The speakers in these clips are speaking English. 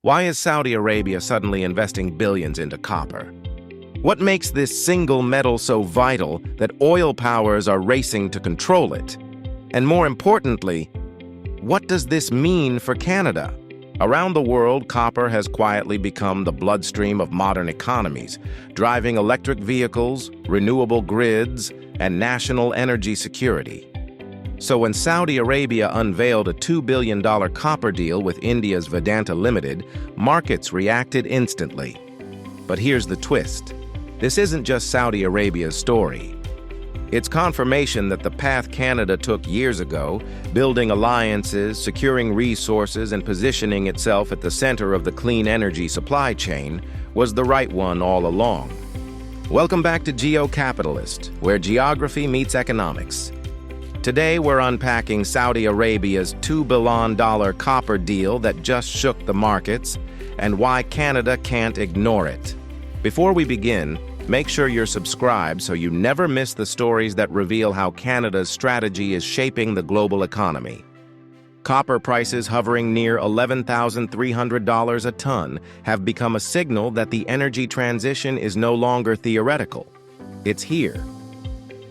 Why is Saudi Arabia suddenly investing billions into copper? What makes this single metal so vital that oil powers are racing to control it? And more importantly, what does this mean for Canada? Around the world, copper has quietly become the bloodstream of modern economies, driving electric vehicles, renewable grids, and national energy security. So when Saudi Arabia unveiled a $2 billion copper deal with India's Vedanta Limited, markets reacted instantly. But here's the twist. This isn't just Saudi Arabia's story. It's confirmation that the path Canada took years ago, building alliances, securing resources, and positioning itself at the center of the clean energy supply chain, was the right one all along. Welcome back to GeoCapitalist, where geography meets economics. Today, we're unpacking Saudi Arabia's $2 billion copper deal that just shook the markets and why Canada can't ignore it. Before we begin, make sure you're subscribed so you never miss the stories that reveal how Canada's strategy is shaping the global economy. Copper prices hovering near $11,300 a ton have become a signal that the energy transition is no longer theoretical. It's here.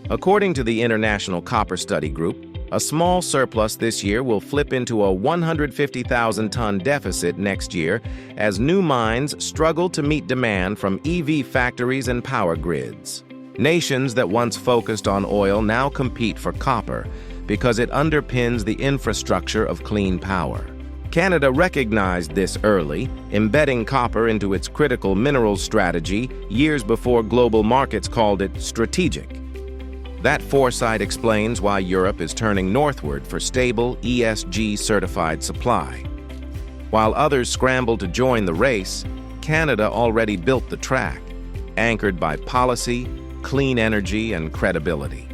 According to the International Copper Study Group, a small surplus this year will flip into a 150,000-ton deficit next year as new mines struggle to meet demand from EV factories and power grids. Nations that once focused on oil now compete for copper because it underpins the infrastructure of clean power. Canada recognized this early, embedding copper into its critical minerals strategy years before global markets called it strategic. That foresight explains why Europe is turning northward for stable, ESG-certified supply. While others scramble to join the race, Canada already built the track, anchored by policy, clean energy, and credibility.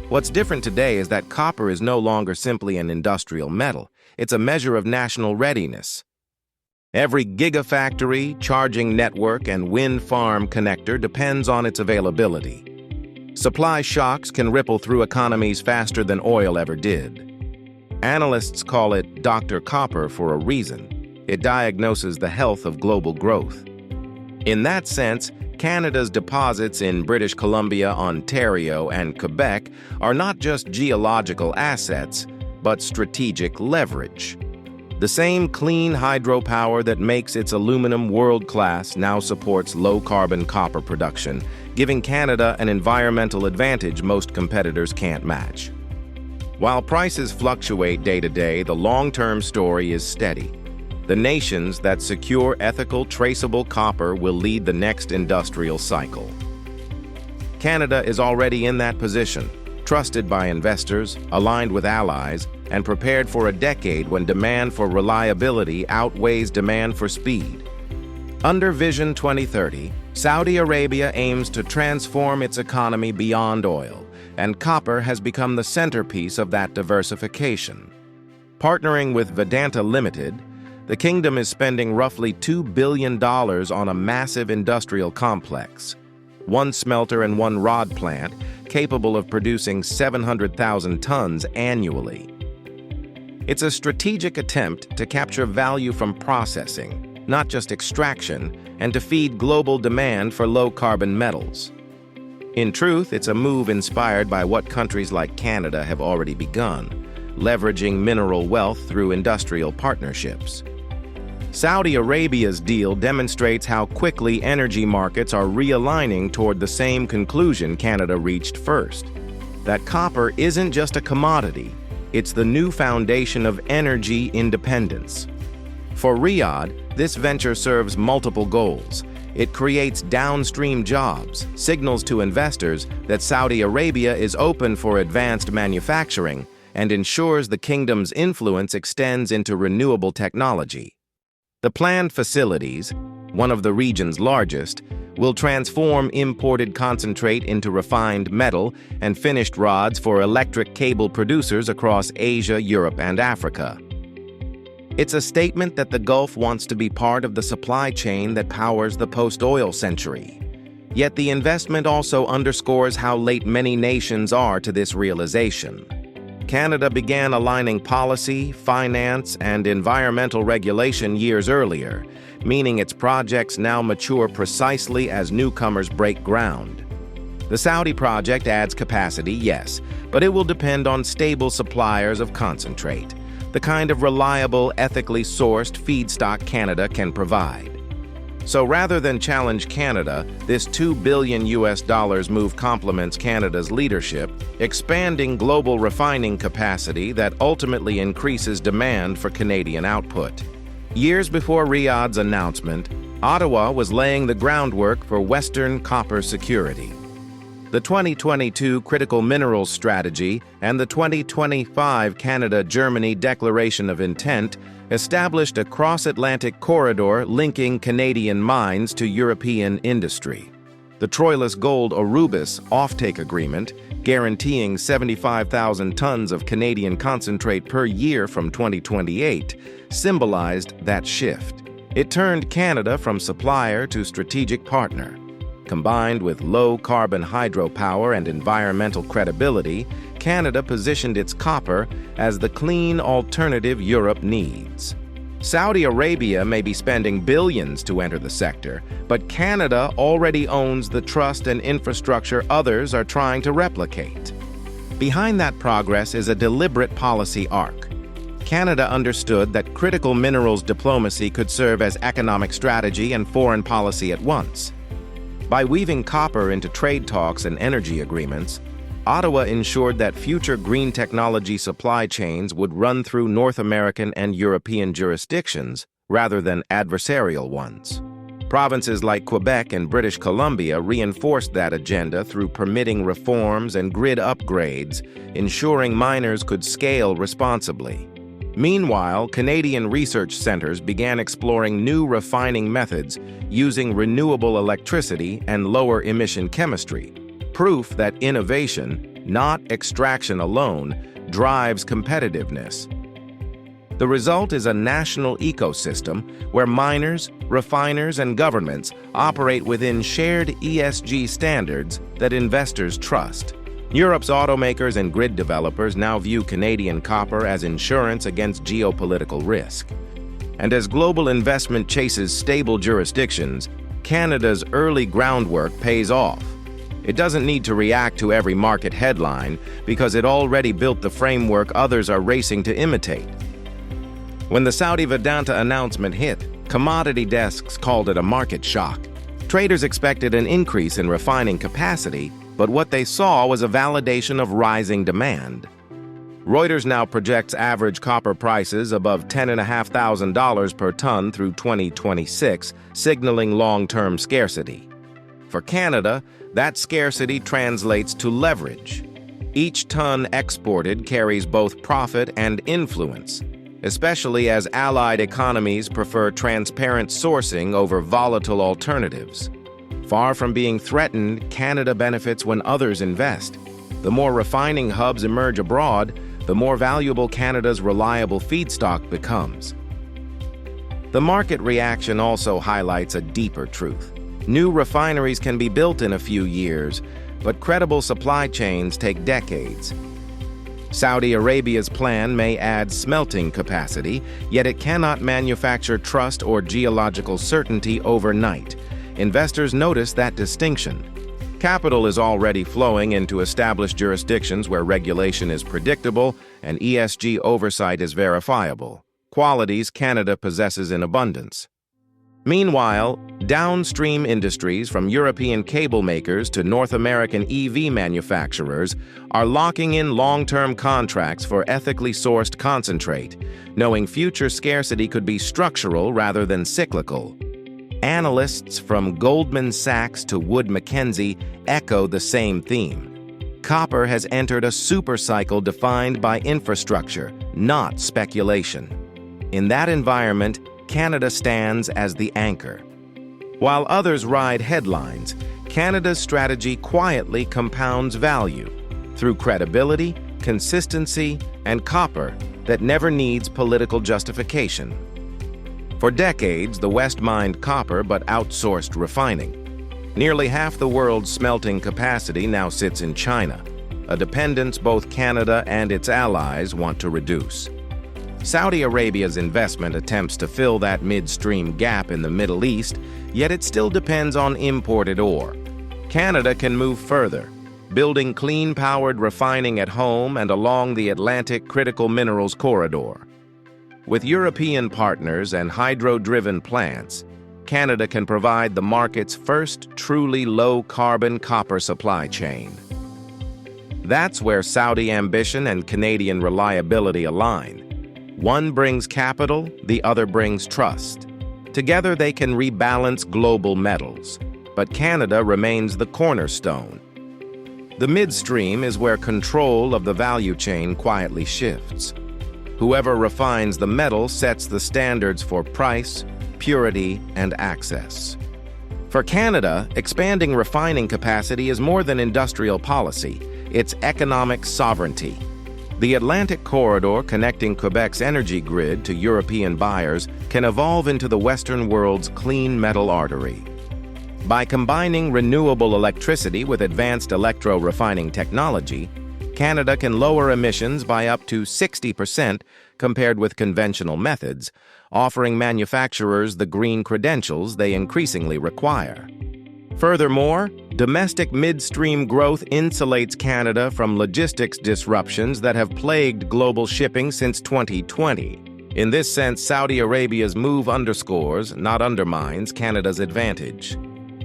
What's different today is that copper is no longer simply an industrial metal. It's a measure of national readiness. Every gigafactory, charging network, and wind farm connector depends on its availability. Supply shocks can ripple through economies faster than oil ever did. Analysts call it Dr. Copper for a reason. It diagnoses the health of global growth. In that sense, Canada's deposits in British Columbia, Ontario, and Quebec are not just geological assets, but strategic leverage. The same clean hydropower that makes its aluminum world-class now supports low-carbon copper production, giving Canada an environmental advantage most competitors can't match. While prices fluctuate day to day, the long-term story is steady. The nations that secure ethical, traceable copper will lead the next industrial cycle. Canada is already in that position, trusted by investors, aligned with allies, and prepared for a decade when demand for reliability outweighs demand for speed. Under Vision 2030, Saudi Arabia aims to transform its economy beyond oil, and copper has become the centerpiece of that diversification. Partnering with Vedanta Limited, the kingdom is spending roughly $2 billion on a massive industrial complex, one smelter and one rod plant capable of producing 700,000 tons annually. It's a strategic attempt to capture value from processing, not just extraction, and to feed global demand for low-carbon metals. In truth, it's a move inspired by what countries like Canada have already begun, leveraging mineral wealth through industrial partnerships. Saudi Arabia's deal demonstrates how quickly energy markets are realigning toward the same conclusion Canada reached first, that copper isn't just a commodity, it's the new foundation of energy independence. For Riyadh, this venture serves multiple goals. It creates downstream jobs, signals to investors that Saudi Arabia is open for advanced manufacturing, and ensures the kingdom's influence extends into renewable technology. The planned facilities, one of the region's largest, will transform imported concentrate into refined metal and finished rods for electric cable producers across Asia, Europe, and Africa. It's a statement that the Gulf wants to be part of the supply chain that powers the post-oil century. Yet the investment also underscores how late many nations are to this realization. Canada began aligning policy, finance, and environmental regulation years earlier, meaning its projects now mature precisely as newcomers break ground. The Saudi project adds capacity, yes, but it will depend on stable suppliers of concentrate, the kind of reliable, ethically sourced feedstock Canada can provide. So rather than challenge Canada, this $2 billion move complements Canada's leadership, expanding global refining capacity that ultimately increases demand for Canadian output. Years before Riyadh's announcement, Ottawa was laying the groundwork for Western copper security. The 2022 Critical Minerals Strategy and the 2025 Canada-Germany Declaration of Intent established a cross-Atlantic corridor linking Canadian mines to European industry. The Troilus Gold Orubis offtake agreement, guaranteeing 75,000 tons of Canadian concentrate per year from 2028, symbolized that shift. It turned Canada from supplier to strategic partner. Combined with low-carbon hydropower and environmental credibility, Canada positioned its copper as the clean alternative Europe needs. Saudi Arabia may be spending billions to enter the sector, but Canada already owns the trust and infrastructure others are trying to replicate. Behind that progress is a deliberate policy arc. Canada understood that critical minerals diplomacy could serve as economic strategy and foreign policy at once. By weaving copper into trade talks and energy agreements, Ottawa ensured that future green technology supply chains would run through North American and European jurisdictions rather than adversarial ones. Provinces like Quebec and British Columbia reinforced that agenda through permitting reforms and grid upgrades, ensuring miners could scale responsibly. Meanwhile, Canadian research centers began exploring new refining methods using renewable electricity and lower-emission chemistry, proof that innovation, not extraction alone, drives competitiveness. The result is a national ecosystem where miners, refiners, and governments operate within shared ESG standards that investors trust. Europe's automakers and grid developers now view Canadian copper as insurance against geopolitical risk. And as global investment chases stable jurisdictions, Canada's early groundwork pays off. It doesn't need to react to every market headline because it already built the framework others are racing to imitate. When the Saudi Vedanta announcement hit, commodity desks called it a market shock. Traders expected an increase in refining capacity, but what they saw was a validation of rising demand. Reuters now projects average copper prices above $10,500 per ton through 2026, signaling long-term scarcity. For Canada, that scarcity translates to leverage. Each ton exported carries both profit and influence, especially as allied economies prefer transparent sourcing over volatile alternatives. Far from being threatened, Canada benefits when others invest. The more refining hubs emerge abroad, the more valuable Canada's reliable feedstock becomes. The market reaction also highlights a deeper truth. New refineries can be built in a few years, but credible supply chains take decades. Saudi Arabia's plan may add smelting capacity, yet it cannot manufacture trust or geological certainty overnight. Investors notice that distinction. Capital is already flowing into established jurisdictions where regulation is predictable and ESG oversight is verifiable, qualities Canada possesses in abundance. Meanwhile, downstream industries from European cable makers to North American EV manufacturers are locking in long-term contracts for ethically sourced concentrate, knowing future scarcity could be structural rather than cyclical. Analysts from Goldman Sachs to Wood Mackenzie echo the same theme. Copper has entered a supercycle defined by infrastructure, not speculation. In that environment, Canada stands as the anchor. While others ride headlines, Canada's strategy quietly compounds value through credibility, consistency, and copper that never needs political justification. For decades, the West mined copper but outsourced refining. Nearly half the world's smelting capacity now sits in China. a dependence both Canada and its allies want to reduce. Saudi Arabia's investment attempts to fill that midstream gap in the Middle East, yet it still depends on imported ore. Canada can move further, building clean-powered refining at home and along the Atlantic Critical Minerals Corridor. With European partners and hydro-driven plants, Canada can provide the market's first truly low-carbon copper supply chain. That's where Saudi ambition and Canadian reliability align. One brings capital, the other brings trust. Together they can rebalance global metals, but Canada remains the cornerstone. The midstream is where control of the value chain quietly shifts. Whoever refines the metal sets the standards for price, purity, and access. For Canada, expanding refining capacity is more than industrial policy, it's economic sovereignty. The Atlantic corridor connecting Quebec's energy grid to European buyers can evolve into the Western world's clean metal artery. By combining renewable electricity with advanced electro-refining technology, Canada can lower emissions by up to 60% compared with conventional methods, offering manufacturers the green credentials they increasingly require. Furthermore, domestic midstream growth insulates Canada from logistics disruptions that have plagued global shipping since 2020. In this sense, Saudi Arabia's move underscores, not undermines, Canada's advantage.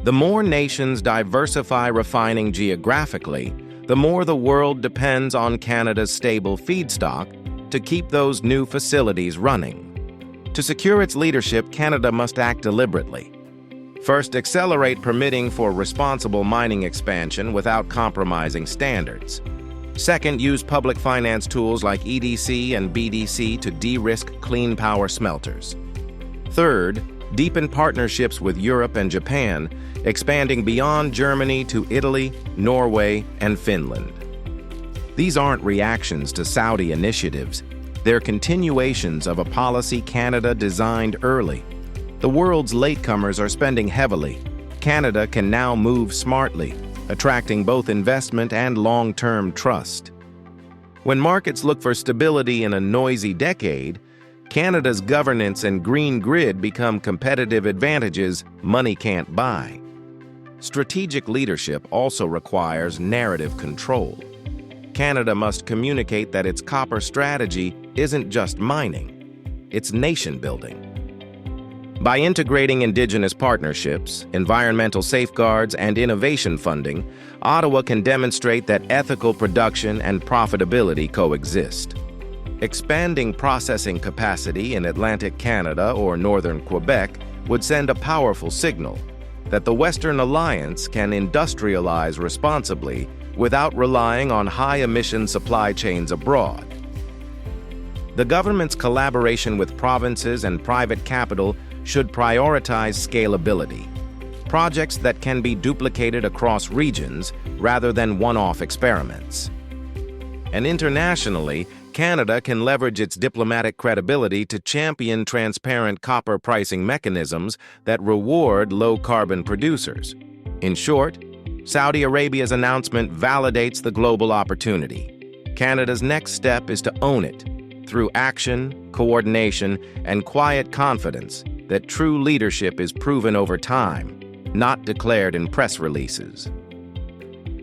The more nations diversify refining geographically, the more the world depends on Canada's stable feedstock to keep those new facilities running. To secure its leadership, Canada must act deliberately. First, accelerate permitting for responsible mining expansion without compromising standards. Second, use public finance tools like EDC and BDC to de-risk clean power smelters. Third, deepen partnerships with Europe and Japan, expanding beyond Germany to Italy, Norway, and Finland. These aren't reactions to Saudi initiatives. They're continuations of a policy Canada designed early. The world's latecomers are spending heavily. Canada can now move smartly, attracting both investment and long-term trust. When markets look for stability in a noisy decade, Canada's governance and green grid become competitive advantages money can't buy. Strategic leadership also requires narrative control. Canada must communicate that its copper strategy isn't just mining, it's nation-building. By integrating Indigenous partnerships, environmental safeguards, and innovation funding, Ottawa can demonstrate that ethical production and profitability coexist. Expanding processing capacity in Atlantic Canada or northern Quebec would send a powerful signal that the Western Alliance can industrialize responsibly without relying on high-emission supply chains abroad. The government's collaboration with provinces and private capital should prioritize scalability, projects that can be duplicated across regions rather than one-off experiments. And internationally, Canada can leverage its diplomatic credibility to champion transparent copper pricing mechanisms that reward low-carbon producers. In short, Saudi Arabia's announcement validates the global opportunity. Canada's next step is to own it through action, coordination, and quiet confidence that true leadership is proven over time, not declared in press releases.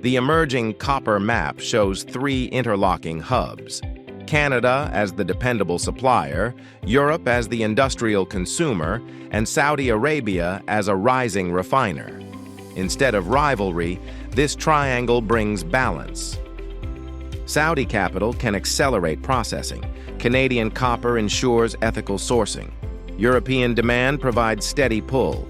The emerging copper map shows 3 interlocking hubs: Canada as the dependable supplier, Europe as the industrial consumer, and Saudi Arabia as a rising refiner. Instead of rivalry, this triangle brings balance. Saudi capital can accelerate processing. Canadian copper ensures ethical sourcing. European demand provides steady pull.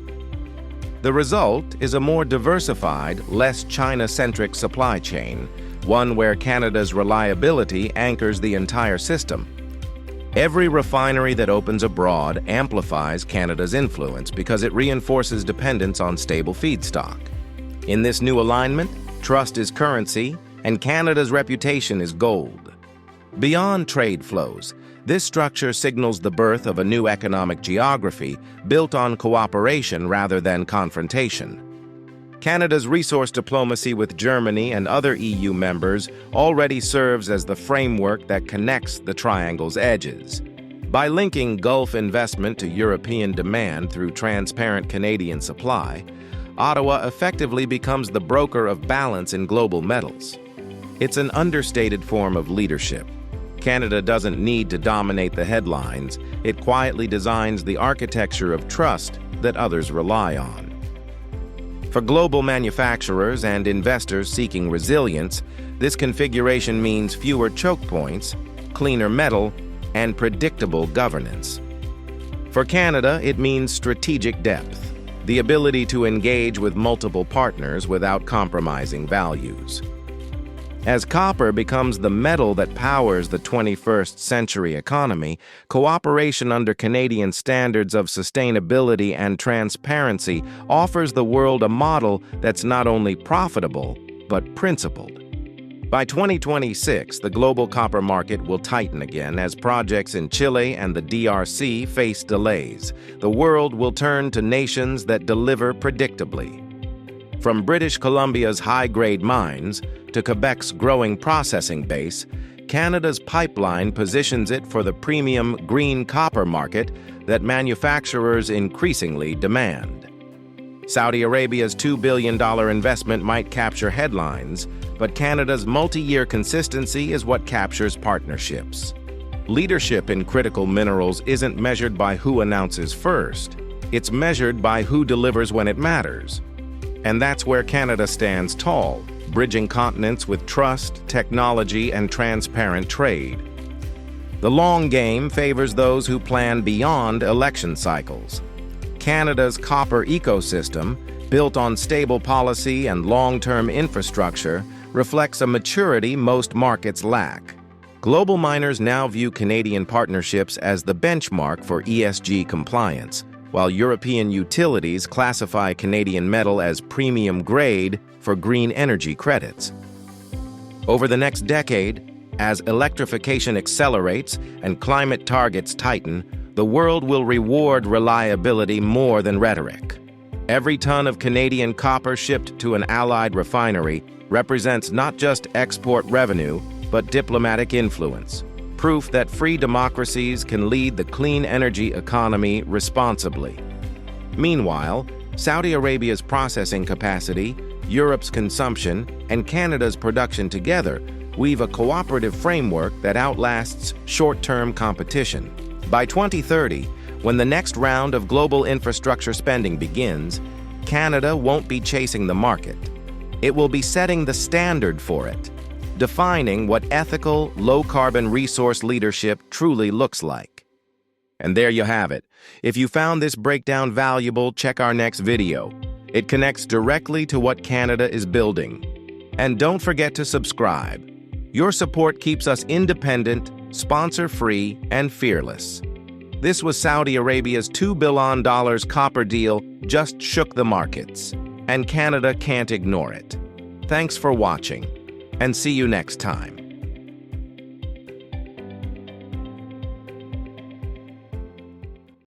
The result is a more diversified, less China-centric supply chain, one where Canada's reliability anchors the entire system. Every refinery that opens abroad amplifies Canada's influence because it reinforces dependence on stable feedstock. In this new alignment, trust is currency, and Canada's reputation is gold. Beyond trade flows, this structure signals the birth of a new economic geography built on cooperation rather than confrontation. Canada's resource diplomacy with Germany and other EU members already serves as the framework that connects the triangle's edges. By linking Gulf investment to European demand through transparent Canadian supply, Ottawa effectively becomes the broker of balance in global metals. It's an understated form of leadership. Canada doesn't need to dominate the headlines. It quietly designs the architecture of trust that others rely on. For global manufacturers and investors seeking resilience, this configuration means fewer choke points, cleaner metal, and predictable governance. For Canada, it means strategic depth, the ability to engage with multiple partners without compromising values. As copper becomes the metal that powers the 21st century economy, cooperation under Canadian standards of sustainability and transparency offers the world a model that's not only profitable, but principled. By 2026, the global copper market will tighten again as projects in Chile and the DRC face delays. The world will turn to nations that deliver predictably. From British Columbia's high-grade mines to Quebec's growing processing base, Canada's pipeline positions it for the premium green copper market that manufacturers increasingly demand. Saudi Arabia's $2 billion investment might capture headlines, but Canada's multi-year consistency is what captures partnerships. Leadership in critical minerals isn't measured by who announces first. It's measured by who delivers when it matters. And that's where Canada stands tall, bridging continents with trust, technology, and transparent trade. The long game favors those who plan beyond election cycles. Canada's copper ecosystem, built on stable policy and long-term infrastructure, reflects a maturity most markets lack. Global miners now view Canadian partnerships as the benchmark for ESG compliance, while European utilities classify Canadian metal as premium grade for green energy credits. Over the next decade, as electrification accelerates and climate targets tighten, the world will reward reliability more than rhetoric. Every ton of Canadian copper shipped to an allied refinery represents not just export revenue, but diplomatic influence. Proof that free democracies can lead the clean energy economy responsibly. Meanwhile, Saudi Arabia's processing capacity, Europe's consumption, and Canada's production together weave a cooperative framework that outlasts short-term competition. By 2030, when the next round of global infrastructure spending begins, Canada won't be chasing the market. It will be setting the standard for it, defining what ethical, low-carbon resource leadership truly looks like. And there you have it. If you found this breakdown valuable, check our next video. It connects directly to what Canada is building. And don't forget to subscribe. Your support keeps us independent, sponsor-free, and fearless. This was Saudi Arabia's $2 billion copper deal just shook the markets, and Canada can't ignore it. Thanks for watching, and see you next time.